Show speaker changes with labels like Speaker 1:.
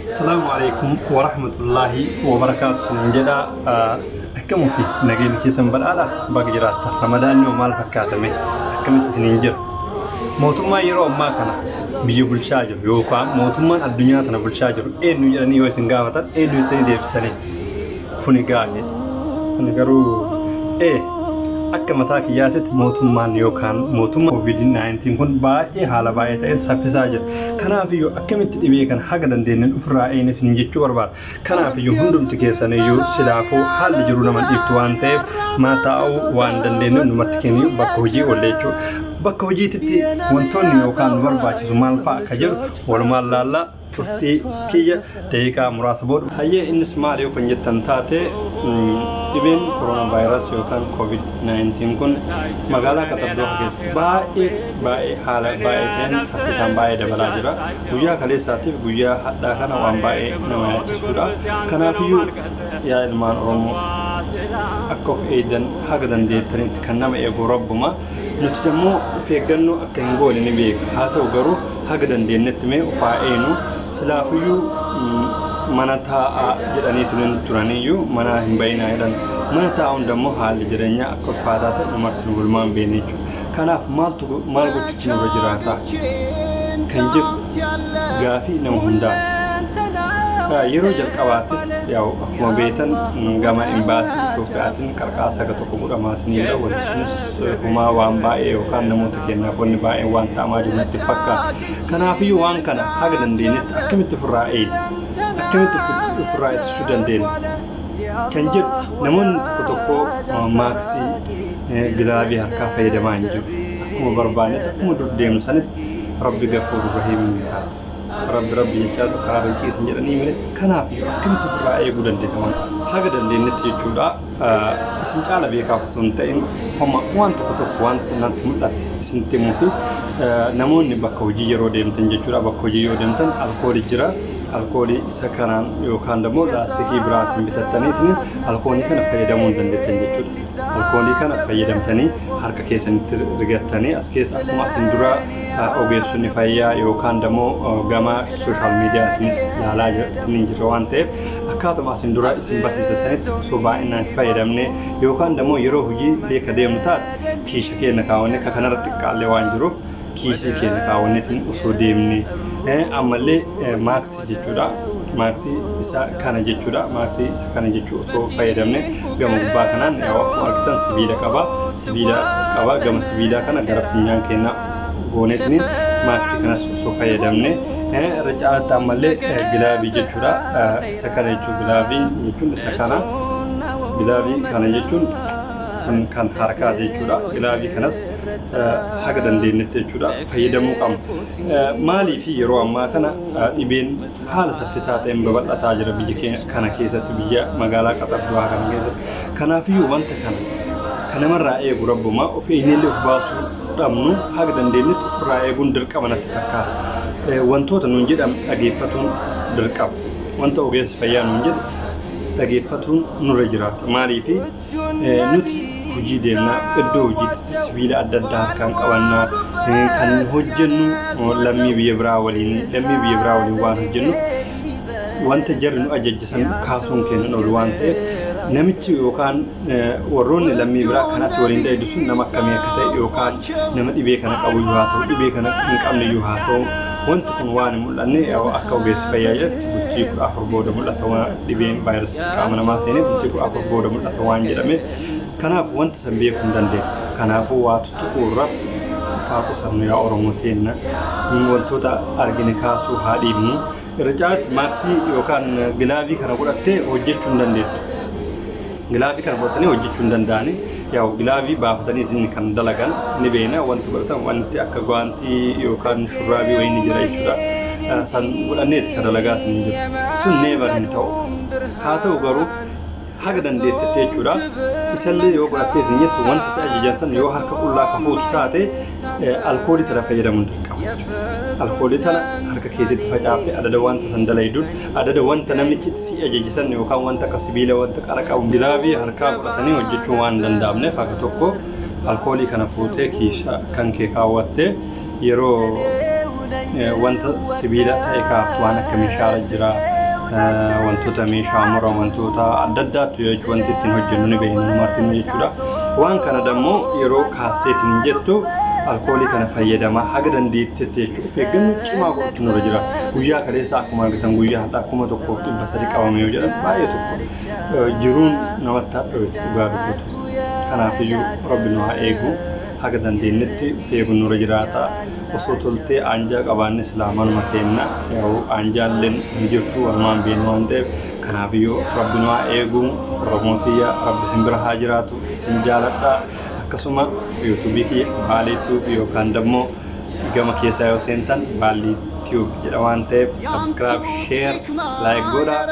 Speaker 1: السلام عليكم ورحمة الله وبركاته. سنجدا أكمل في نجيم كيسن بالآلة بقجرات رمضان يوم الفكاتمه أكمل سنجر موتما يرو ما كنا بيجو بالشاجر يوكا موتما الدنيا تنا بالشاجر إنه يرني ويسنجافة إنه يتني ديبستني فنيجاني فنيجرو akka mataa kiyyaatitti mootummaan yookaan mootummaa COVID-19 kun baay'ee haala baay'ee ta'een saffisaa jira. Kanaaf iyyuu akkamitti dhibee kan haga dandeenyeen ofirraa eegnes ni jechuu barbaada. Kanaaf iyyuu hundumti keessan iyyuu sidaafuu haalli jiru nama dhiibtu waan ta'eef maataa'uu waan dandeenyu numatti kennu bakka hojii olleechuu. Bakka hojiititti wantoonni yookaan nu barbaachisu maal fa'a akka jedhu walumaan laallaa turtii kiyya daqiiqaa muraasa booda. Hayyee innis maal yoo kan jettan taate dhibeen coronavirus yookaan COVID-19 kun magaalaa Qaxardoo keessatti baay'ee haala baay'ee ta'een saffisaan baay'ee dabalaa jira. Guyyaa kaleessaatiif guyyaa hadhaa kana waan baay'ee nama yaachisuudha. Kanaafiyyuu yaa ilmaan Oromoo akka of eegdan haga dandeettanitti kan nama eegu Rabbuma. Nuti immoo of eeggannoo akka hin goone ni beeka. Haa ta'u garuu haga dandeenyetti mee of haa eegnu silaafiyyuu mana taa'aa jedhaniitiin turaniyyuu mana hin bayinaa jedhan mana taa'uun dammoo haalli jireenyaa akka ulfaataa ta'e namatti nu bulmaan beekne jechuudha. Kanaaf maal gochuutti nurra jiraata kan jedhu gaafii nama hundaati. Yeroo jalqabaatiif yaa'u akkuma beektan gama imbaasii Itoophiyaatiin qarqaarsa tokko godhamaatiin yeroo wanti sunis humaa waan baay'ee yookaan namoota keenyaaf wanni baay'ee waan ta'amaa jiru natti fakkaata. Kanaafiyyuu waan kana haga dandeenyetti akkamitti ofirraa eegna akkamitti ofirraa ittisuu dandeenya kan jedhu namoonni tokko maaksii gilaabii harkaa fayyadamaa hin jiru. Akkuma barbaannetti akkuma dur deemnu sanitti Rabbi Gafuurur Rahiim ni taata. Rabbi jechaatu karaa riqiisan jedhanii mire kanaaf akkamitti ofirraa eeguu dandeenya haga dandeenyetti jechuudha. Isin caala beekaaf osoo hin ta'in waan tokko wanta natti mul'ate isinitti himuu fi namoonni bakka hojii yeroo deemtan jechuudha. Bakka hojii yoo deemtan alkoolii jira. Alkoolii isa kanaan yookaan immoo laastikii biraatiin bitattaniitiin alkoolii kana fayyadamuu dandeettan jechuudha. Alkoolii kana fayyadamtanii harka keessanitti rigattanii as keessa akkuma asin dura ogeessonni fayyaa yookaan immoo gama sooshaal miidiyaatiinis yaalaa jirtan waan ta'eef akkaatuma asin dura isin barsiisanitti osoo baay'inaan itti fayyadamne yookaan immoo yeroo hojii leeka deemnu taate kiisha keenya kaawwanne akka kanarratti xiqqaallee waan jiruuf kiisii keenya kaawwanneetiin osoo deemne ammallee maaksii jechuudha. Maaksii isa kana jechuudha. Maaksii isa kana jechuu osoo fayyadamne gama gubbaa kanaan akkuma argitan sibiila qaba. Gama sibiilaa kana gara funyaan keenya gooneetiin maaksii kanas osoo fayyadamne irra caalatti ammallee gilaabii jechuudha. Isa kana jechuun gilaabii jechuun isa kana gilaabii kana jechuun kan harkaa jechuudha. Gilaabii kanas haga dandeenyetti jechuudha fayyadamuu qabna. Maaliif yeroo ammaa kana dhibeen haala saffisaa ta'een babal'ataa jira biyya kana keessatti biyya magaalaa Qaxardoo kana keessatti. Kanaafiyyuu wanta kana namarraa eegu Rabbuma of eegnee of baasuu dhabnu haga dandeenyetti ofirraa eeguun dirqama natti fakkaata. Wantoota nuun jedhan dhageeffatuun dirqama. Wanta ogeessi fayyaa nuun jedhu dhageeffatuun nurra jiraata. Maaliif nuti hojii deemnaa iddoo hojiitti sibiila adda addaa harkaan qabannaa kan hojjennu lammii biyya biraa waliin waan hojjennu wanta jarri nu ajajjisan kaasuun keenya oolu waan ta'eef namichi yookaan warroonni lammii biraa kanatti waliin dheedu sun nama akkamii akka ta'e yookaan nama dhibee kana qabu yoo haa ta'u dhibee kana hin qabne yoo haa ta'u wanti kun waan hin mul'anne akka ogeessi fayyaa jedhatti bultii 14 booda mul'ata waan dhibeen vaayirasii qaama namaa seenee bultii 14 booda mul'ata waan jedhameef kanaaf wanta san beekuu hin dandeenye. Kanaafuu waa tuttuquu irratti faa qusannu yaa Oromoo teenna wantoota argine kaasuu haa dhiibnu. Irra caalatti maaksii yookaan gilaabii kana godhattee hojjechuu hin dandeettu. Gilaabii kana godhatanii hojjechuu hin danda'ani. Yaa'u gilaabii baafatanii isin kan dalagan ni beena wanti godhatan wanti akka gwaantii yookaan shurraabii wayii ni jira jechuudha. San godhanneeti kan dalagaatiin hin jiru. Sun neevar hin ta'u. Haa ta'u garuu haga dandeettetti jechuudha. Isallee yoo godhattee isin jettu wanti isa ajajan san yoo harka qullaa kafuutu taate alkoolii tana fayyadamuun dirqama. Alkoolii tana harka keetitti facaaftee adada wanta san dalayduun adada wanta namichi si ajajisan yookaan wanta akka sibiila wanta qara qabu gilaabii harkaa godhatanii hojjechuu waan danda'amneef akka tokko alkoolii kana fuutee kiisha kan kee kaawwattee yeroo wanta sibiila ta'e kaaftu waan akka meeshaa jira wantoota meeshaa mura wantoota adda addaatu jechuun wanti ittiin hojjennu ni beeknu martin jechuudha. Waan kana dammoo yeroo kaasteetiin jettu alkoolii kana fayyadamaa haga dandeettitti jechuudha. Of eeggannoo cimaa godhatu nurra jira. Guyyaa kaleessa akkuma argitan guyyaa hadhaa 1,300 qabamee yoo jedhan baay'ee tokko jiruun namatti hadhootu dhugaa dubbatu. Kanaafiyyuu Rabbi nu haa eegu. Haga dandeenyetti feegun nurra jiraata. Osoo toltee anjaa qabaanne islaamanuma teenna yoo anjaalleen hin jirtu walumaan beeknu waan ta'eef kanaafiyyuu Rabbi nu haa eegu. Oromootiyaa Rabbi isin bira haa jiraatu isin jaaladhaa. Akkasuma yuutuubii kiyya Baalee Tube yookaan dammoo gama keessaa yoo seentan Baalee Tube jedha waan ta'eef subscribe, share, like godhaa.